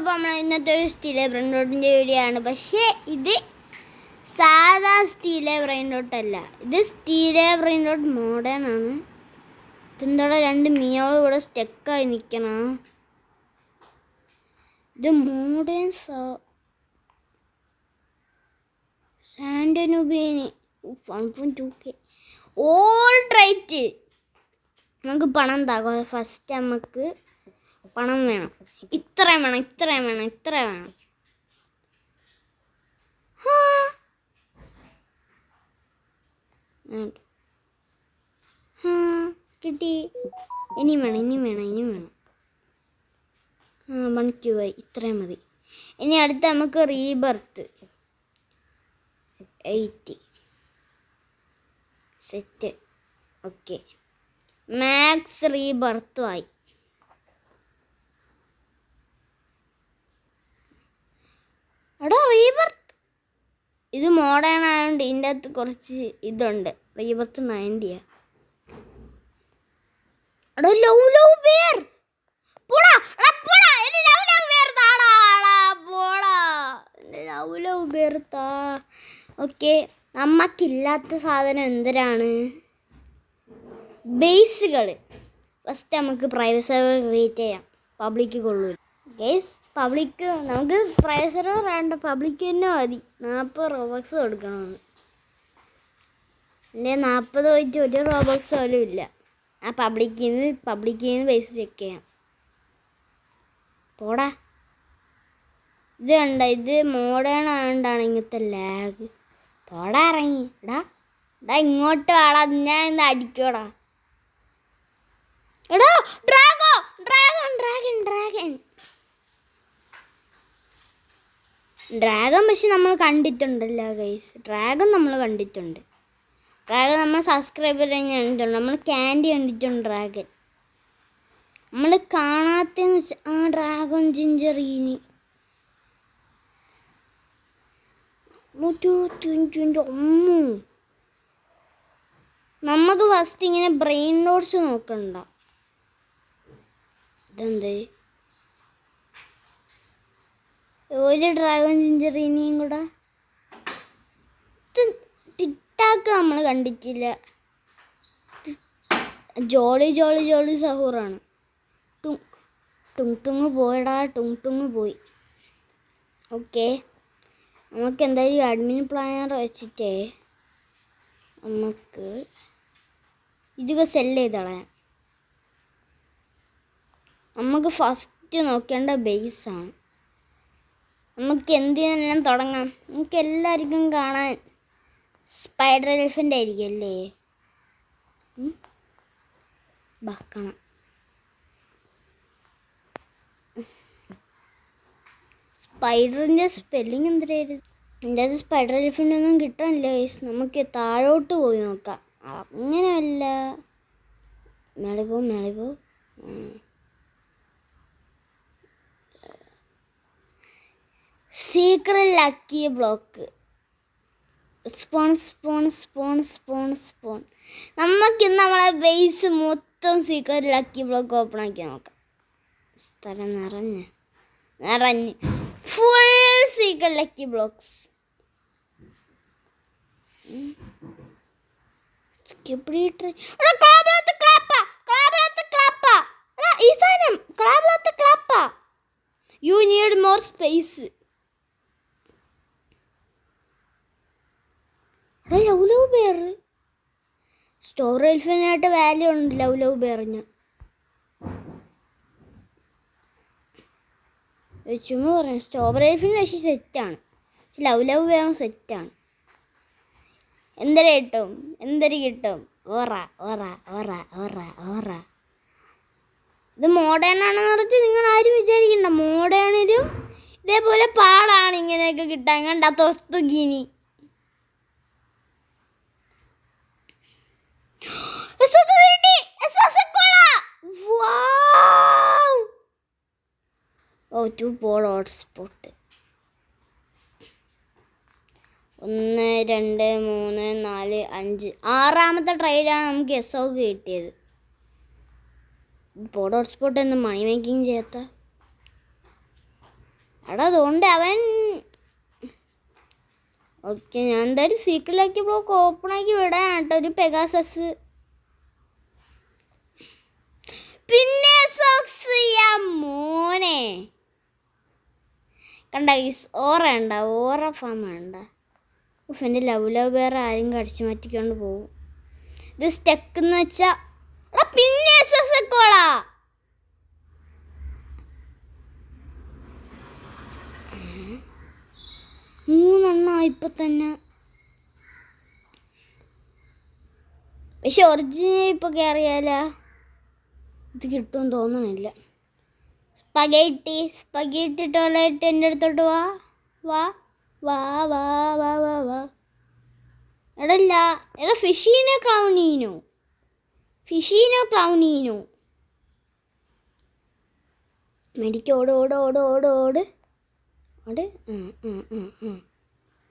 അപ്പോൾ നമ്മൾ ഇന്നത്തെ ഒരു സ്റ്റീലെ ബ്രെയിൻ റോട്ടിൻ്റെ വീഡിയോ ആണ്. പക്ഷേ ഇത് സാധാ സ്റ്റീലെ ബ്രെയിൻ റോട്ടല്ല, ഇത് സ്റ്റീലെ ബ്രെയിൻ റോട്ട് മോഡേൺ ആണ്. ഇതെന്താ രണ്ട് മിയോൾ ഇവിടെ സ്റ്റക്കായി നിൽക്കണം. ഇത് മോഡേൺ സാൻഡനുബേന് 1.2K ഓൾ റൈറ്റ്. നമുക്ക് പണം താകും. ഫസ്റ്റ് നമുക്ക് പണം വേണം. ഇത്രയും വേണം, ഇത്രയും വേണം, ഇത്രയും വേണം. കിട്ടി. ഇനിയും വേണം, ഇനിയും വേണം, ഇനിയും വേണം. 1Q ആയി. ഇത്രയും മതി. ഇനി അടുത്ത നമുക്ക് റീബർത്ത് 80 സെറ്റ്. ഓക്കെ, മാക്സ് റീബർത്തും ആയി. എടാ റീബർത്ത് ഇത് മോഡേൺ ആയതുകൊണ്ട് ഇതിൻ്റെ അകത്ത് കുറച്ച് ഇതുണ്ട്. റീബർത്ത് 90. എടാ ലവ് ബെയർ പോടാ, എടാ പോടാ, എൻ്റെ ലവ് ബെയർ താടാ, പോടാ, എൻ്റെ ലവ് ബെയർ താ. ഓക്കെ, നമുക്കില്ലാത്ത സാധനം എന്തിനാണ്? ബേസുകൾ. ഫസ്റ്റ് നമുക്ക് പ്രൈവറ്റ് സെർവർ ക്രിയേറ്റ് ചെയ്യാം. പബ്ലിക്ക് കൊള്ളൂല ഗൈസ്. പബ്ലിക്ക് നമുക്ക് പ്രൈവറ്റ് സെർവർ വേണ്ട, പബ്ലിക്ക് തന്നെ മതി. 40 റോബക്സ് കൊടുക്കണമെന്ന്. എൻ്റെ 40 പോയിട്ട് ഒരു റോബക്സ് പോലും ഇല്ല. ആ പബ്ലിക്കിൽ നിന്ന് പൈസ ചെക്ക് ചെയ്യാം. പോടാ. ഇത് കണ്ട, ഇത് മോഡേൺ ആയതുകൊണ്ടാണ് ഇങ്ങനത്തെ ലാഗ്. പോടാ ഇറങ്ങി. എടാ ഇങ്ങോട്ട് വാടാ, ഞാൻ ഇന്ന് അടിക്കോടാ. എടാ ഡ്രാഗൺ പക്ഷെ നമ്മൾ കണ്ടിട്ടുണ്ടല്ലോ ഗൈസ്. ഡ്രാഗൺ നമ്മൾ കണ്ടിട്ടുണ്ട്. ഡ്രാഗൺ നമ്മൾ സബ്സ്ക്രൈബർ കണ്ടിട്ടുണ്ട്. നമ്മൾ ക്യാൻഡി കണ്ടിട്ടുണ്ട്. ഡ്രാഗൺ നമ്മൾ കാണാത്തെന്ന് വെച്ചാൽ ഡ്രാഗൺ ജിഞ്ചറീനി 125. നമുക്ക് ഫസ്റ്റ് ഇങ്ങനെ ബ്രെയിൻ നോട്ട്സ് നോക്കണ്ട. ഇതെന്ത് ഒരു ഡ്രാഗൺ ജിഞ്ചറീനിയും കൂടെ. ടിക്ടാക്ക് നമ്മൾ കണ്ടിട്ടില്ല. ജോളി സഹൂറാണ്. ടുങ് പോയടാ, ടുങ് പോയി. ഓക്കെ, നമുക്ക് എന്തായാലും അഡ്മിൻ പ്ലാനർ വെച്ചിട്ടേ നമുക്ക് ഇതൊക്കെ സെല്ല് ചെയ്തോളാം. നമുക്ക് ഫസ്റ്റ് നോക്കേണ്ട ബേസാണ്. നമുക്ക് എന്തിനെല്ലാം തുടങ്ങാം? നമുക്ക് എല്ലാവർക്കും കാണാൻ സ്പൈഡർ എലിഫൻ്റ് ആയിരിക്കും അല്ലേ? കാണാം. സ്പൈഡറിൻ്റെ സ്പെല്ലിങ് എന്തിനായിരുന്നു? എൻ്റെ അത് സ്പൈഡർ എലിഫൻ്റ് ഒന്നും കിട്ടാനില്ല ഗൈസ്. നമുക്ക് താഴോട്ട് പോയി നോക്കാം. അങ്ങനെയല്ല, മേളിപ്പോ സീക്രട്ട് ലക്കി ബ്ലോക്ക് സ്പോൺ. നമുക്കിന്ന് നമ്മളെ ബേസ് മൊത്തം സീക്രട്ട് ലക്കി ബ്ലോക്ക് ഓപ്പൺ ആക്കി നോക്കാം. സ്ഥലം നിറഞ്ഞ് full secret lucky blocks. You need more space. Love bear store എൽഫിനായിട്ട് വാല്യൂ ഉണ്ട്. ലവ് ബെയറിന് ചുമ്മാ പറഞ്ഞു. സ്റ്റോർ എൽഫിന് പക്ഷേ സെറ്റാണ്. ലവ് ബെയറും സെറ്റാണ്. എന്തൊരു കിട്ടും? ഓറ. ഇത് മോഡേൺ ആണെന്ന് പറഞ്ഞ് നിങ്ങൾ ആരും വിചാരിക്കണ്ട. മോഡേണിലും ഇതേപോലെ പാടാണ് ഇങ്ങനെയൊക്കെ കിട്ടാൻ. കണ്ട തൊസ്തുഗിനി ഹോട്ട്സ്പോട്ട് 1 2 3 4 5 6ാമത്തെ ട്രൈയിലാണ് നമുക്ക് SO കിട്ടിയത്. പോഡ് ഹോട്ട്സ്പോട്ട് എന്ന് മണി മേക്കിങ് ചെയ്യാത്ത എടാ അതുകൊണ്ട് അവൻ ഓക്കെ. ഞാൻ എന്തായാലും സീക്രട്ടിലാക്കി ബ്ലോക്ക് ഓപ്പണാക്കി വിടാൻ കേട്ടോ. ഒരു പെഗാസസ് പിന്നെ സോക്സ് മോനെ കണ്ട ഓറ ഉണ്ട, ഓറ ഫാം വേണ്ട. എൻ്റെ ലവ് വേറെ ആരും കടിച്ചു മാറ്റിക്കൊണ്ട് പോകും. ഇത് സ്റ്റെക്ക് എന്ന് വെച്ചാ പിന്നെ സോസക്കോളാ 3 ഇപ്പൊ തന്നെ. പക്ഷെ ഒറിജിനൽ ഇപ്പൊ കയറിയാല ഇത് കിട്ടുമെന്ന് തോന്നണില്ല. സ്പഗേറ്റി ടോയ്ലറ്റ് എൻ്റെ അടുത്തോട്ട് വാ വാ വാ വാ വാ വാ വാ. എടല്ല എടാ ഫിഷീനോ ക്ലൗനീനോ മെഡിക്ക് ഓട് ഓട് ഓട് ഓട് ഓട് ഓട്.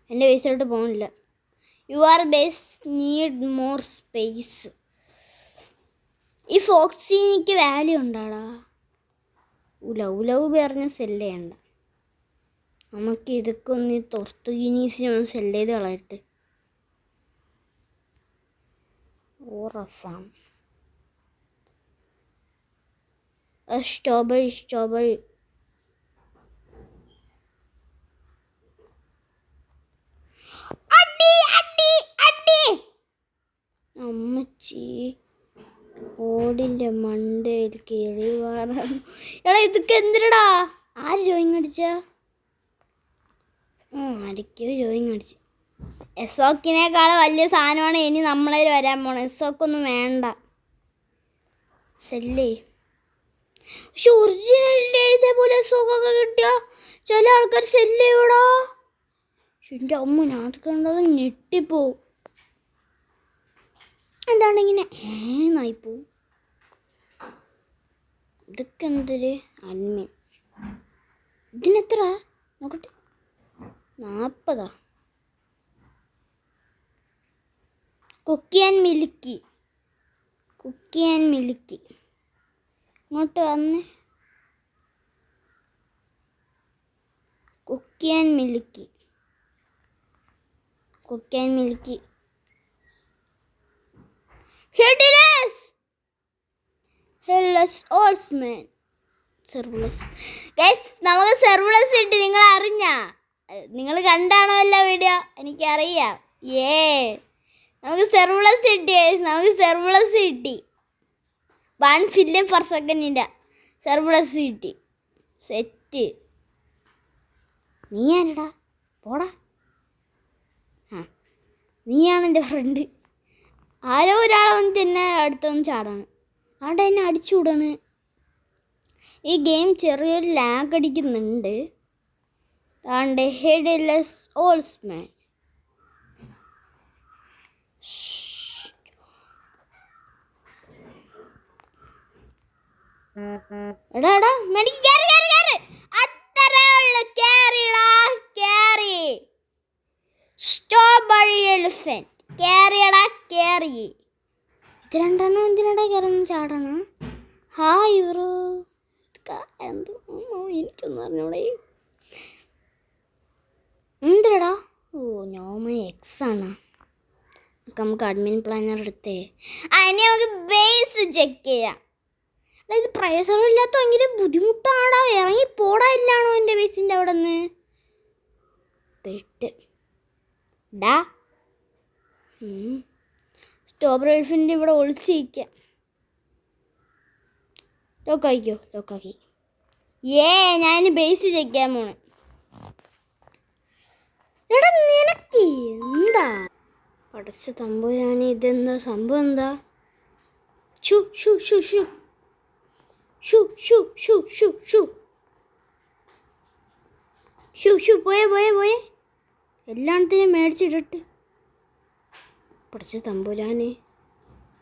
എൻ്റെ ബേസിലോട്ട് പോകണില്ല. Your base need more space. ഈ ഫോക്സിനിക്ക് വാല്യൂ ഉണ്ടാടാ. ഉലവ് പറഞ്ഞ സെല്ല് ചെയ്യണ്ട. നമുക്ക് ഇതൊക്കെ ഒന്ന് തൊർത്തുഗിനീസിനൊന്ന് സെല്ല് ചെയ്ത് കളയട്ടെ. ഓറഫാം സ്ട്രോബെറി അമ്മച്ചി ഓടിൻ്റെ മണ്ടയിൽ കയറി വാറാൻ. എടാ ഇതൊക്കെ എന്തിനടാ? ആര് ജോയിങ് അടിച്ച? ആരൊക്കെയോ ജോയിങ് അടിച്ച്. എസോക്കിനേക്കാളും വലിയ സാധനമാണ് ഇനി നമ്മളെ വരാൻ പോണത്. എസോക്കൊന്നും വേണ്ട സെല്ലേ. പക്ഷെ ഒറിജിനലിൻ്റെ ഇതേപോലെ എസോക്കൊക്കെ കിട്ടിയ ചില ആൾക്കാർ സെല്ല് ചെയ്യൂടാ. എൻ്റെ അമ്മ ഞാൻ അത് കണ്ടത് ഞെട്ടിപ്പോവും. എന്താണ് ഇങ്ങനെ നായിപ്പോവും. ഇതൊക്കെ എന്തൊരു അഡ്മിൻ. ഇതിനെത്ര നോക്കട്ടെ? 40. കുക്കി ആൻഡ് മിൽക്കി ഇങ്ങോട്ട് വന്ന് കുക്കി ആൻഡ് മിൽക്കി നമുക്ക് സെർവ്ലെസ് കിട്ടി. നിങ്ങൾ അറിഞ്ഞ? നിങ്ങൾ കണ്ടാണോ എല്ലാ വീഡിയോ? എനിക്കറിയാം. നമുക്ക് സെർവ്ലെസ് കിട്ടി. നമുക്ക് സെർവ്ലെസ് കിട്ടി. 1 ഫില്യം പെർ സെക്കൻഡിൻ്റെ സെർവ്ലെസ് കിട്ടി. സെറ്റ്. നീ ആരടാ? പോടാ. നീയാണ് എൻ്റെ ഫ്രണ്ട്. ആരോ ഒരാളെ വന്നിട്ട് എന്നെ അടുത്തൊന്ന് ചാടാണ്. ആടെ എന്നെ അടിച്ചുവിടാണ്. ഈ ഗെയിം ചെറിയൊരു ലാഗ് അടിക്കുന്നുണ്ട്. ആണ്ട് ഹെഡ്ലെസ് ഓൾസ്മാൻ. എടാ മെഡിക്ക് കേറി. അത്രേ ഉള്ളു. കേറി സ്ട്രോബെറി എലിഫന്റ്. കേറി. ഇത് രണ്ടെണ്ണം എന്തിനടാ കയറുന്ന ചാടാണ്? Hi bro. എന്തോ എനിക്കൊന്നും അറിഞ്ഞൂടെ. എന്തിനടാ? നോമ എക്സ് ആണ്. നമുക്ക് അഡ്മിൻ പ്ലാനർ എടുത്തേ. ഇനി നമുക്ക് ബേസ് ചെക്ക് ചെയ്യാം. ഇത് പ്രൈസറില്ലാത്ത ഭയങ്കര ബുദ്ധിമുട്ടാണോ? ഇറങ്ങി പോടാ. ഇല്ലാണോ എൻ്റെ ബേസിൻ്റെ അവിടെ നിന്ന് പെട്ട് ഡാ. സ്ട്രോബെറി എലിഫൻ്റ് ഇവിടെ ഒളിച്ചിരിക്കാം. ലോക്കാക്കി. ഞാൻ ബേസ് ചെക്ക് ചെയ്യാൻ പോണേ. എടാ നിനക്ക് എന്താ അടച്ച തമ്പുരാൻ? ഇതെന്താ സംഭവം? എന്താ പോയേ എല്ലാത്തിനും മേടിച്ചിട്ടിട്ട് പഠിച്ച തമ്പുരാന്.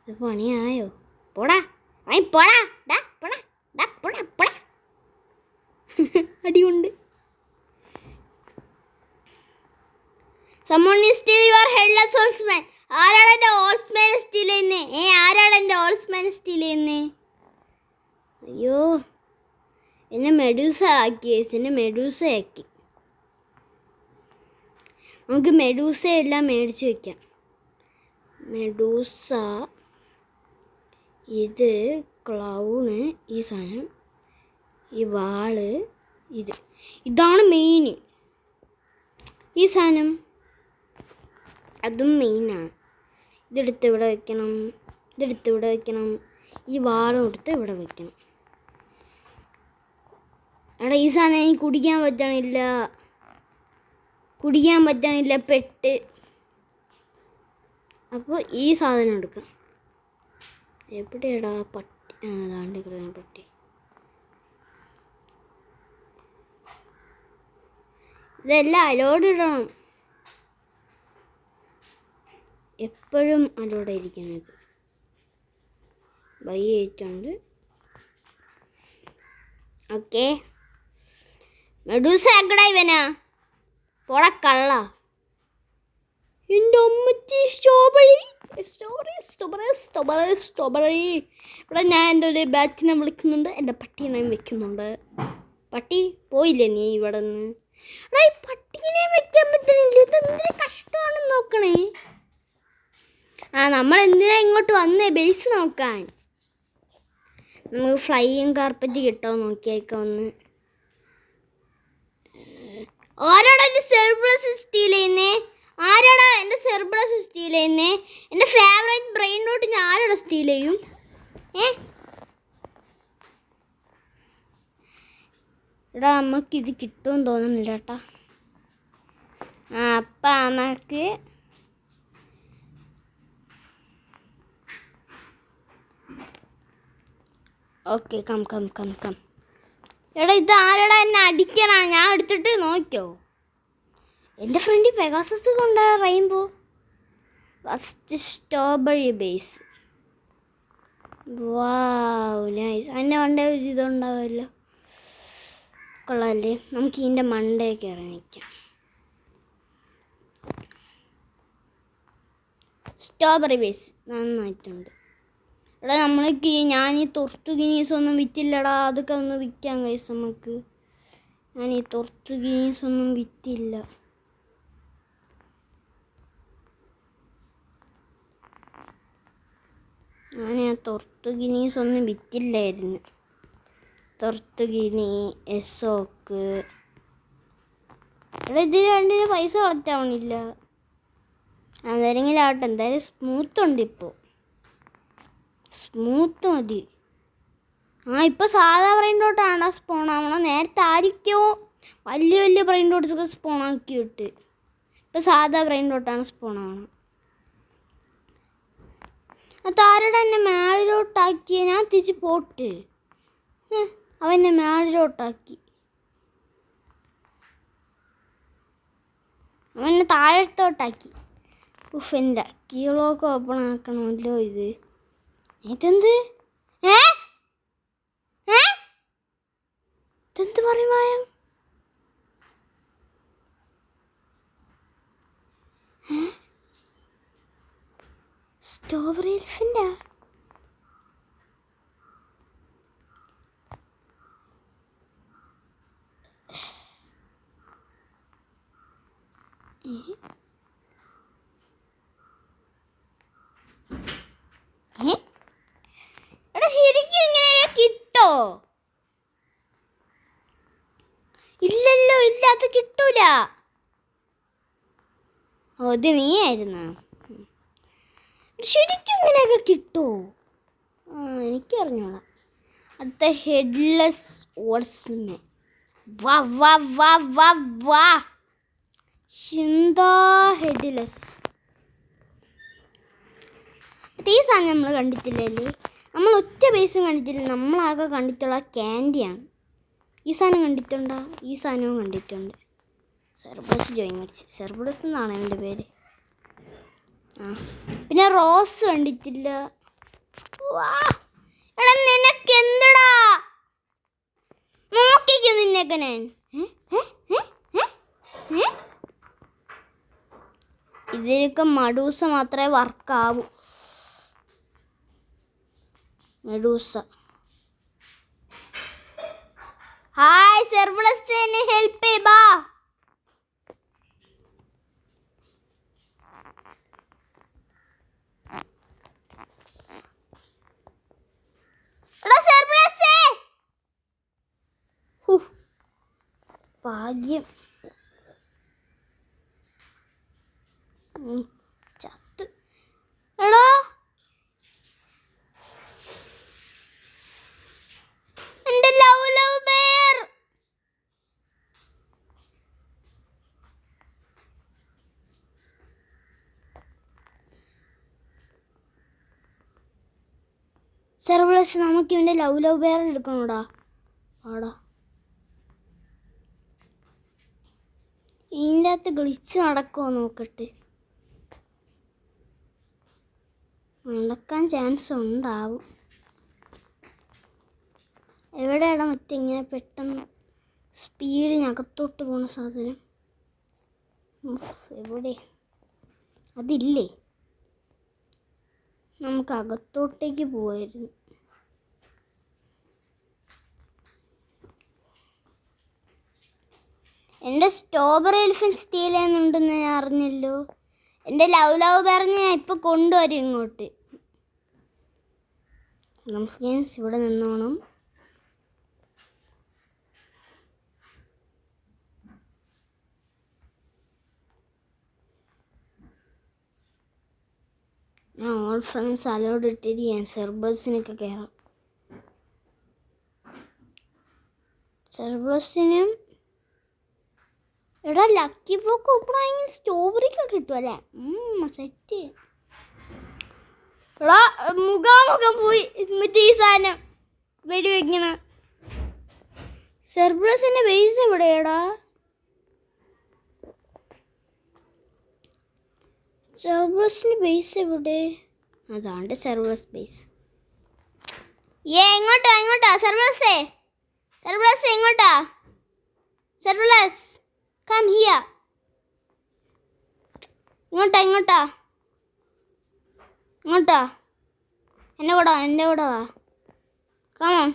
ഇത് പണിയായോ? പോടാ. അടിയുണ്ട്. Someone is steal your headless horseman. ആരാണ് എൻ്റെ ഹോഴ്സ്മാനെ സ്റ്റീൽ ചെയ്യുന്നത്? ആരാണ് എൻ്റെ ഹോഴ്സ്മാനെ സ്റ്റീൽ ചെയ്യുന്നത്? അയ്യോ എന്നെ മെഡൂസ ആക്കി ഗൈസ്, എന്നെ മെഡൂസയാക്കി. നമുക്ക് മെഡൂസയെല്ലാം മേടിച്ച് വയ്ക്കാം. മെഡൂസ, ഇത് ക്ലൗണ്, ഈ സാധനം, ഈ വാള്, ഇതാണ് മെയിൻ. ഈ സാധനം അതും മെയിനാണ്. ഇതെടുത്ത് ഇവിടെ വെക്കണം, ഇതെടുത്ത് ഇവിടെ വെക്കണം, ഈ വാളും എടുത്ത് ഇവിടെ വെക്കണം. എടാ ഈ സാധനം എനിക്ക് കുടിക്കാൻ പറ്റണില്ല പെട്ട്. അപ്പോൾ ഈ സാധനം എടുക്കാം. എവിടെയാടാ പട്ടി? അതാണ്ട് പട്ടി. ഇതെല്ലാം അലോഡ് ഇടണം, എപ്പോഴും അലോടെ ഇരിക്കണം. ഇത് ബൈ ആയിട്ടുണ്ട്. ഓക്കെ, മെഡൂസ എക്കടാ ഇവനാ? പോടാ കള്ള. എൻ്റെ അമ്മച്ചി സ്ട്രോബെറി. ഇവിടെ ഞാൻ എൻ്റെ ഒരു ബാച്ചിനെ വിളിക്കുന്നുണ്ട്, എൻ്റെ പട്ടീനെ വെക്കുന്നുണ്ട്. പട്ടി പോയില്ലേ നീ ഇവിടെ നിന്ന്? എടാ ഈ പട്ടീനെ വെക്കാൻ പറ്റണില്ല, ഇതെന്തൊരു കഷ്ടമാണെന്ന് നോക്കണേ. നമ്മൾ എന്തിനാ ഇങ്ങോട്ട് വന്നേ? ബേസ് നോക്കാൻ. നമുക്ക് ഫ്ലൈയിങ് കാർപ്പറ്റ് കിട്ടുമോ നോക്കിയേക്കാം ഒന്ന്. ആരാടാ എൻ്റെ സെർബ്രസ് സ്റ്റീൽ ചെയ്യുന്നേ? ആരാടാ എൻ്റെ സെർബ്രസ് സ്റ്റീൽ ചെയ്യുന്നേ? എൻ്റെ ഫേവറേറ്റ് ബ്രെയിൻ റോട്ട് ഞാൻ ആരാടാ സ്റ്റീൽ ചെയ്യും? എടാ നമുക്കിത് കിട്ടുമെന്ന് തോന്നുന്നില്ല കേട്ടാ. അപ്പം നമുക്ക് ഓക്കെ കം. എടാ ഇത് ആരടാ എന്നെ അടിക്കണ? ഞാൻ എടുത്തിട്ട് നോക്കിയോ. എൻ്റെ ഫ്രണ്ട് പെഗാസസ് കൊണ്ട rainbow. First strawberry base. Wow nice. അതിൻ്റെ മണ്ടേ ഒരു ഇതുണ്ടാവുമല്ലോ, കൊള്ളാമല്ലേ? നമുക്ക് ഇതിൻ്റെ മണ്ടയൊക്കെ ഇറങ്ങിക്കാം. സ്ട്രോബെറി ബേസ് നന്നായിട്ടുണ്ട്. എടാ നമ്മൾക്ക് ഞാൻ ഈ ടോർട്ടുഗീനീസൊന്നും വിറ്റില്ലടാ, അതൊക്കെ ഒന്ന് വിൽക്കാം ഗൈസ് നമുക്ക്. ഞാൻ ഈ ടോർട്ടുഗീനീസൊന്നും വിറ്റില്ല. ഞാൻ ആ ടോർട്ടുഗീനീസൊന്നും വിറ്റില്ലായിരുന്നു. ടോർട്ടുഗീനി, എസോക്ക്. എടാ ഇതിന് രണ്ടിന് പൈസ കളക്ട് ആവണില്ല. അതെങ്കിലും ആവട്ടെ, എന്തായാലും സ്മൂത്ത് ഉണ്ട്. ഇപ്പോൾ സ്മൂത്ത് മതി. ഇപ്പോൾ സാധാ ബ്രെയിൻ ഡോട്ടാണ് സ്പോൺ ആവണം. നേരത്തെ ആയിരിക്കോ വലിയ ബ്രെയിൻ ഡോട്ട്സൊക്കെ സ്പോൺ ആക്കി വിട്ട്. ഇപ്പോൾ സാധാ ബ്രെയിൻ ഡോട്ടാണ് സ്പോൺ ആവണം. അതാരുടെ എന്നെ മേളിലോട്ടാക്കിയ? ഞാൻ തിരിച്ച് പോട്ട്. അവനെ മേളിലോട്ടാക്കി. അവനെ താഴത്തോട്ടാക്കി. എൻ്റെ കീളൊക്കെ ഓപ്പൺ ആക്കണമല്ലോ. ഇതെന്ത്? ഇതെന്ത് പറയുമായം? സ്ട്രോബെറി എലിഫൻ്റാ? എടാ ശരിക്കും ഇങ്ങനെ കിട്ടോ? ഇല്ലല്ലോ, ഇല്ല, അത് കിട്ടൂല. അത് നീ ആയിരുന്നാ? ശരിക്കും ഇങ്ങനെയൊക്കെ കിട്ടുമോ? എനിക്കറിഞ്ഞോളാം. അടുത്ത ഹെഡ്ലെസ് ഓർസ്മാൻ. വാ വാ വാ വാ വാ. എന്താ ഹെഡ്ലെസ്? ഈ സാധനം നമ്മൾ കണ്ടിട്ടില്ലല്ലേ? നമ്മൾ ഒറ്റ ബേസും കണ്ടിട്ടില്ല. നമ്മളാകെ കണ്ടിട്ടുള്ള ക്യാൻഡിയാണ്. ഈ സാധനം കണ്ടിട്ടുണ്ടോ? ഈ സാധനവും കണ്ടിട്ടുണ്ട്. സെർബ്രസ് ജോയിൻ അടിച്ച്. സെർബ്രസ് എന്നാണ് എൻ്റെ പേര്. പിന്നെ റോസ് കണ്ടിട്ടില്ല. എടാ നിനക്ക് എന്തടാ നോക്കിക്കോ നിന്നൊക്കെ ഞാൻ. ഇതിലൊക്കെ മെഡൂസ മാത്രമേ വർക്കാവൂ. മെഡൂസ ഹായ് സെർവ്ലെസ് എന്നെ ഹെൽപ്പ് ചെയ് ബാ. എടാ സെർവ്ലെസ് ഭാഗ്യം ചത്ത്. എടാ എന്റെ ലവ് ലവ് ബെയർ. സെർവ്ലെസ് നമുക്ക് ഇവന്റെ ലവ് ലവ് ബെയർ എടുക്കണോടാ. ആടാ ഇതിൻ്റെ അകത്ത് ഗ്ലിച്ച് നടക്കുമോ നോക്കട്ടെ. നടക്കാൻ ചാൻസ് ഉണ്ടാവും. എവിടെയാണ് മറ്റേ ഇങ്ങനെ പെട്ടെന്ന് സ്പീഡിനകത്തോട്ട് പോണ സാധനം? എവിടെ? അതില്ലേ? നമുക്ക് അകത്തോട്ടേക്ക് പോവായിരുന്നു. എൻ്റെ സ്ട്രോബെറി എലിഫൻറ്റ് സ്റ്റീൽ ചെയ്യുന്നുണ്ടെന്ന് ഞാൻ അറിഞ്ഞല്ലോ. എൻ്റെ ലവ് ലവ് പറഞ്ഞ് ഞാൻ ഇപ്പം കൊണ്ടുവരും ഇങ്ങോട്ട്. ഗെയിംസ് ഇവിടെ നിന്നോണം. ഞാൻ ഓൾ ഫ്രണ്ട്സ് അലോഡ് ഇട്ടിട്ട് ഞാൻ സെർബേഴ്സിനൊക്കെ കയറാം. സെർബേഴ്സിനും എടാ ലക്കി ബ്ലോക്ക് ഓപ്പൺ ആയെങ്കിൽ സ്ട്രോബെറിക്കൊക്കെ കിട്ടും അല്ലേ? സെറ്റ്. എടാ മുഖാമുഖം പോയി മറ്റേ ഈ സാധനം വെടിവെക്കണ. സെർബേഴ്സിൻ്റെ ബേസ് എവിടെയാടാ? സെർബേഴ്സിൻ്റെ ബേസ് എവിടെ? അതാണ്ട് സെർബേഴ്സ് ബേസ്. എങ്ങോട്ടാ എങ്ങോട്ടാ സെർബേഴ്സേ? സെർബേഴ്സ് എങ്ങോട്ടാ? സെർബേഴ്സ് കം ഹിയർ. ഇങ്ങോട്ടാ ഇങ്ങോട്ടാ ഇങ്ങോട്ടാ. എൻ്റെ കൂടെ വാ. കമോൺ.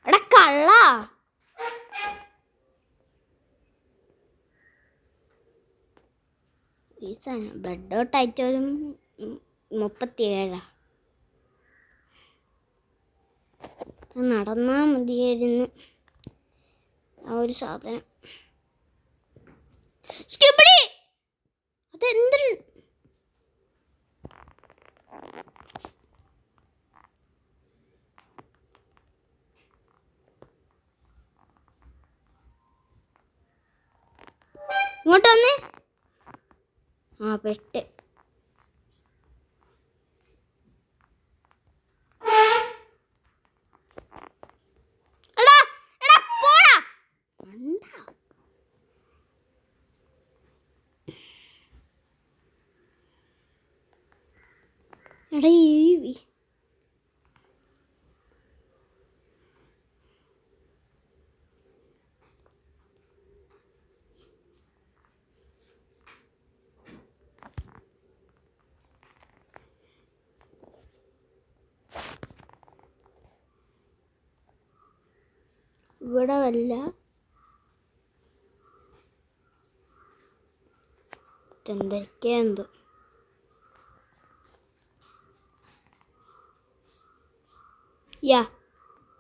എടാ കള്ള. ഈ സാധനം ബ്ലഡ് ഔട്ട് ആയിട്ട് ഒരു 37. നടന്നാൽ മതിയായിരുന്നു ആ ഒരു സാധനം. അതെന്ത്? ഇങ്ങോട്ട് വന്നേ. പെട്ട്. എടാ ഇവിടെ വല്ല എന്തൊക്കെയാ എന്തോ.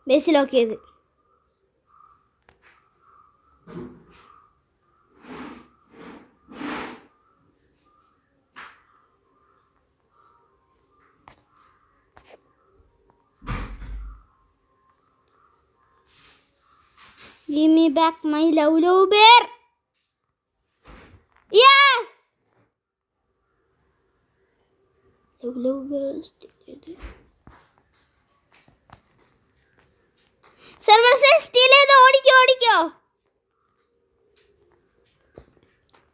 ബേസ് ലോക്ക് ചെയ്ത്. Give me back my love bear. Yes. Love bear steal. Server steal ചെയ്ത് ഓടിക്കോ.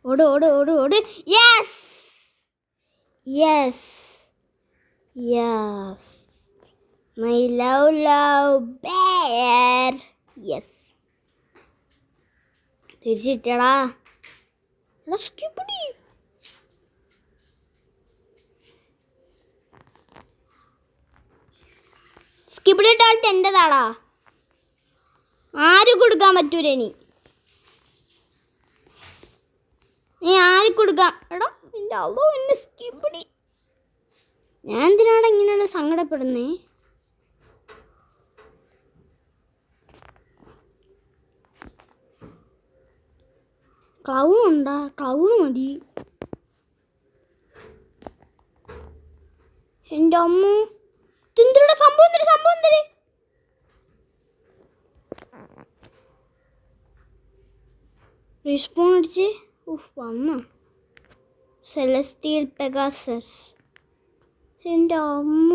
ഓട്. Yes. My love bear. Yes. തിരിച്ചിട്ടടാ. സ്കിബിഡി ടോയ്ലറ്റ് എൻ്റെതാടാ, ആരും കൊടുക്കാൻ പറ്റൂല. നീ ആരും കൊടുക്കാം. എടാ എൻ്റെ അള്ളോ, എന്നെ സ്കിബിഡി. ഞാൻ എന്തിനാണ് ഇങ്ങനെയാണ് സങ്കടപ്പെടുന്നേ? ക്ലൗണുണ്ടാ? ക്ലൗണ് മതി. എൻ്റെ അമ്മ, എന്തിനാ സംഭവം? എന്തിന് റെസ്പോൺ അടിച്ച് വന്ന സെലസ്റ്റിയൽ പെഗാസസ്. എൻ്റെ അമ്മ,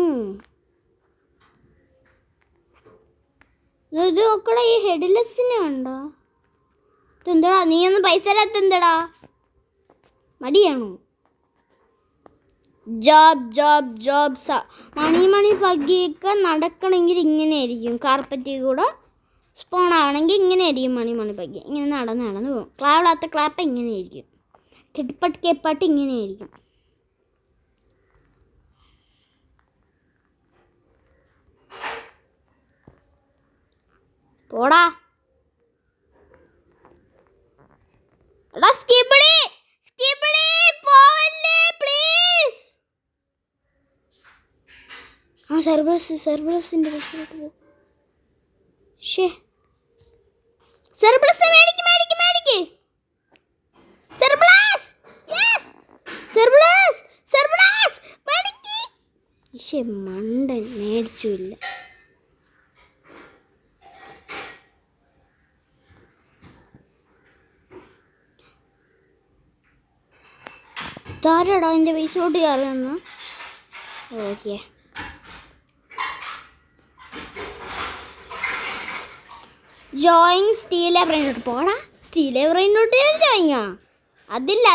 ഇത് നോക്കടാ, ഈ ഹെഡ്ലെസ്സിനെ കണ്ടോ? ഇതെന്താടാ, നീ ഒന്നും പൈസ തരാത്ത എന്താടാ? മടിയാണോ? ജോബ്സ്. മണി പഗ്ഗിയൊക്കെ നടക്കണമെങ്കിൽ ഇങ്ങനെ ആയിരിക്കും. കാർപ്പറ്റിൽ കൂടെ സ്പോൺ ആവണമെങ്കിൽ ഇങ്ങനെ ആയിരിക്കും. മണി പഗ്ഗി ഇങ്ങനെ നടന്ന് പോകും. ക്ലാവിളാത്ത ക്ലാപ്പ് ഇങ്ങനെ ആയിരിക്കും. കേപ്പാട്ട് ഇങ്ങനെ ആയിരിക്കും. പോടാ. എടാ സ്കിബിഡി പോവല്ലേ പ്ലീസ്. സെർബ്രസിന്റെ ബസ്സിലോട്ട് പോ. സെർബ്രസ് മേടിക്ക്. സെർബ്രസ് മേടിക്ക്. മണ്ടൻ മേടിച്ചില്ല. താരടാ എൻ്റെ പൈസോട്ട് കയറുന്ന. Okay, joining steal a brainrot. പോടാ, സ്റ്റീലെ ബ്രെയിനോട്ട് ജോയിങ്ങാ? അതില്ല.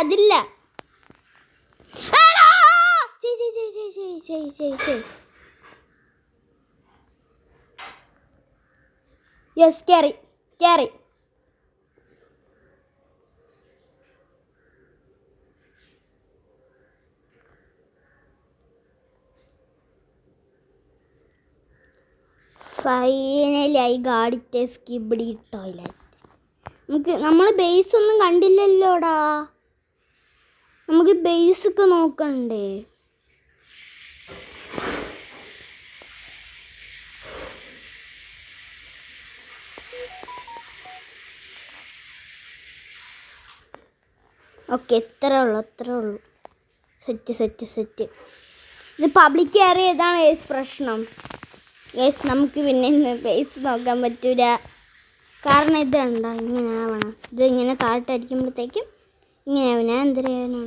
Yes, carry. Finally I got it, skibidi toilet. നമ്മൾ ബേസ് ഒന്നും കണ്ടില്ലല്ലോടാ. നമുക്ക് ബേസ് ഒക്കെ നോക്കണ്ടേ? ഓക്കെ, ഇത്രേ ഉള്ളൂ. സെറ്റ്. ഇത് പബ്ലിക് ഏരിയ. ഏതാണ് പ്രശ്നം? നമുക്ക് പിന്നെ ബേസ് നോക്കാൻ പറ്റൂല. കാരണം ഇത് കണ്ടോ, ഇങ്ങനെ ആവണം. ഇത് ഇങ്ങനെ താഴ്ത്തടിക്കുമ്പോഴത്തേക്കും ഇങ്ങനെ ആവും. ഞാൻ എന്തിനാണ്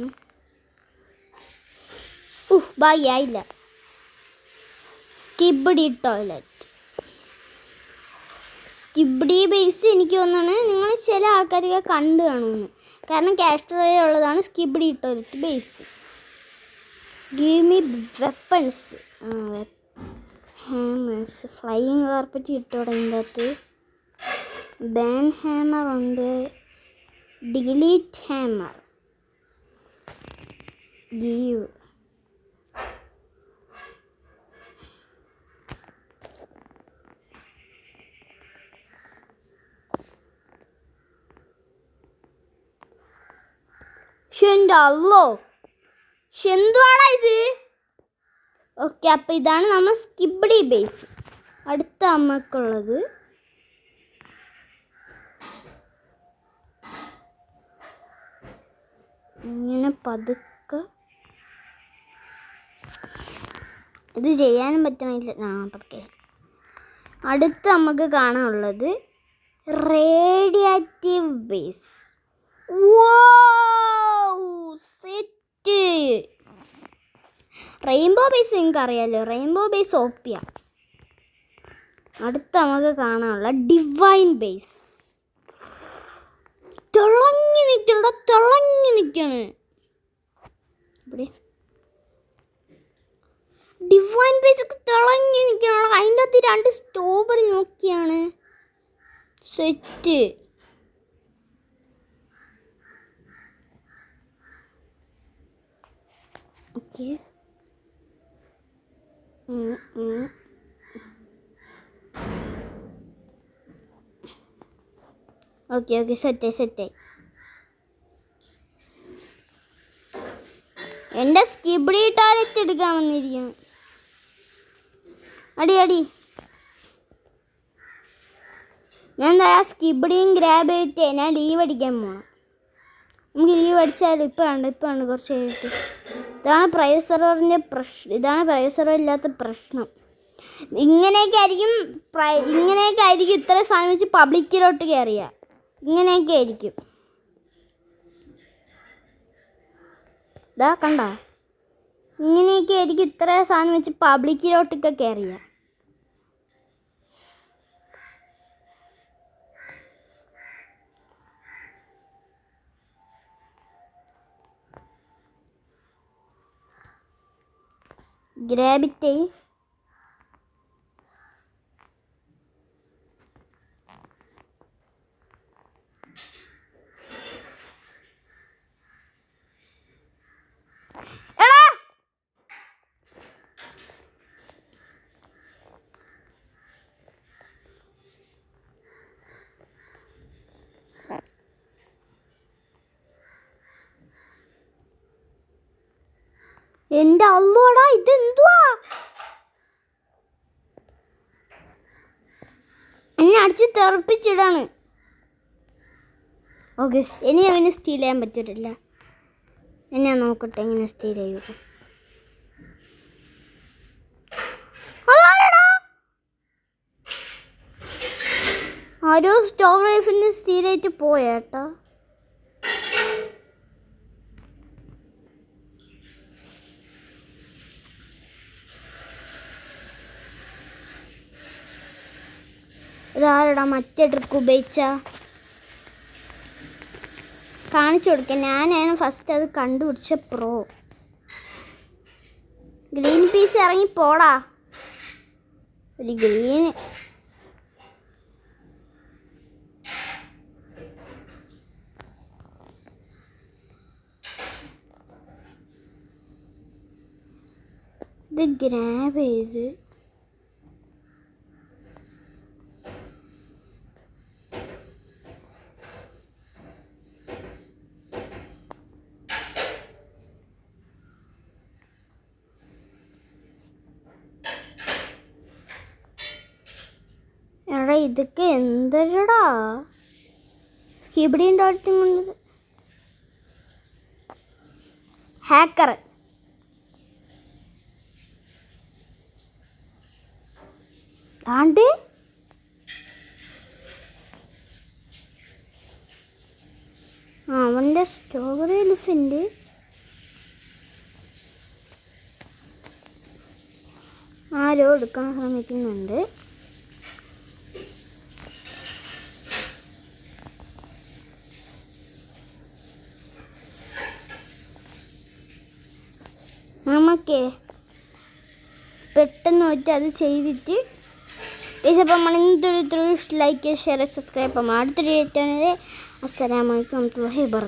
ഭാഗ്യായില്ല. സ്കിബിഡി ടോയ്ലറ്റ്, സ്കിബിഡി ബേസ് എനിക്ക് തോന്നുന്നു നിങ്ങൾ ചില ആൾക്കാരൊക്കെ കണ്ടു കാണുമെന്ന്. കാരണം കാസ്ട്രോയിൽ ഉള്ളതാണ് skibidi toilet base. Give me weapons. Hammers, flying carpet ഇട്ടോടെ ഇതിൻ്റെ അകത്ത്. ബാൻ ഹാമർ ഉണ്ട്, ഡിലീറ്റ് ഹാമർ, ഗീവ്. എന്തുവാടാ ഇത്? ഓക്കെ, അപ്പം ഇതാണ് നമ്മൾ സ്കിബിഡി ബേസ്. അടുത്ത അമ്മക്കുള്ളത് ഇങ്ങനെ പതുക്കെ. ഇത് ചെയ്യാനും പറ്റണില്ല. പതുക്കെ. അടുത്ത് നമുക്ക് കാണാനുള്ളത് radioactive base. Set. Rainbow base നിങ്ങൾക്ക് അറിയാമല്ലോ. റെയിൻബോ ബേസ് ഓപ്പിയ. അടുത്ത് നമുക്ക് കാണാനുള്ള ഡിവൈൻ ബേസ്. തിളങ്ങി നിൽക്കണ്. ഇവിടെ ഡിവൈൻ ബേസ് ഒക്കെ തിളങ്ങി നിൽക്കണം. അതിൻ്റെ അകത്ത് 2 സ്ട്രോബെറി നോക്കിയാണ്. സെറ്റ്. ഓക്കെ, ഓക്കെ സെറ്റായി. എൻ്റെ സ്കിബിഡി ടോയ്ലറ്റ് എടുക്കാൻ വന്നിരിക്കുന്നു. അടി ഞാൻ എന്താ സ്കിബിഡിയും ഗ്രാബ് ചെയ്തിട്ട് ഞാൻ ലീവ് അടിക്കാൻ പോകണം. നമുക്ക് ലീവ് അടിച്ചാലും ഇപ്പം ഉണ്ട് കുറച്ച് കഴിഞ്ഞിട്ട്. ഇതാണ് പ്രൈവറ്റ് സെർവറിൻ്റെ പ്രശ്നം. ഇതാണ് പ്രൈവറ്റ് സെർവർ ഇല്ലാത്ത പ്രശ്നം. ഇങ്ങനെയൊക്കെ ആയിരിക്കും ഇത്ര സാധനം വെച്ച് പബ്ലിക്കിലോട്ട് കയറിയ. ഇങ്ങനെയൊക്കെ ആയിരിക്കും. ഇതാ കണ്ട, ഇങ്ങനെയൊക്കെ ആയിരിക്കും ഇത്ര സാധനം വെച്ച് പബ്ലിക്കിലോട്ടൊക്കെ കയറിയ. ഗ്രാബിറ്റ് എൻ്റെ അല്ലോടാ, ഇതെന്തുവാ? എന്നെ അടിച്ച് തെറിപ്പിച്ചിടാണ്. ഓക്കെ, ഇനി അവന് സ്റ്റീൽ ചെയ്യാൻ പറ്റില്ല. ഞാൻ നോക്കട്ടെ എങ്ങനെ സ്റ്റീൽ ചെയ്യും. ആരോ സ്റ്റോവ് റൈഫിന് സ്റ്റീൽ ആയിട്ട് പോയേട്ടാ. ഇതാരടാ മറ്റേ ട്രിക്ക് ഉപയോഗിച്ച? കാണിച്ചു കൊടുക്കാം. ഞാനാണ് ഫസ്റ്റ് അത് കണ്ടുപിടിച്ച പ്രോ. ഗ്രീൻ പീസ് ഇറങ്ങി പോടാ. ഒരു ഗ്രീൻ ഇത് ഗ്രാബ് ചെയ്ത് എടാ ഇതൊക്കെ എന്തരടാ? സ്കിബിഡിൻ്റെ അടുത്തും കൊണ്ടത് ഹാക്കർ. ആണ്ട് അവൻ്റെ സ്ട്രോബെറി എലിഫൻ്റ് ആരോ എടുക്കാൻ ശ്രമിക്കുന്നുണ്ട്. നമുക്ക് പെട്ടെന്ന് പോയിട്ട് അത് ചെയ്തിട്ട് അപ്പം ഇന്നത്തെ ലൈക്ക് ഷെയർ സബ്സ്ക്രൈബ്. അപ്പം അടുത്തൊരു അസ്സലാമു അലൈക്കും വറഹ്മത്തുള്ളാഹി വബറകാതുഹു.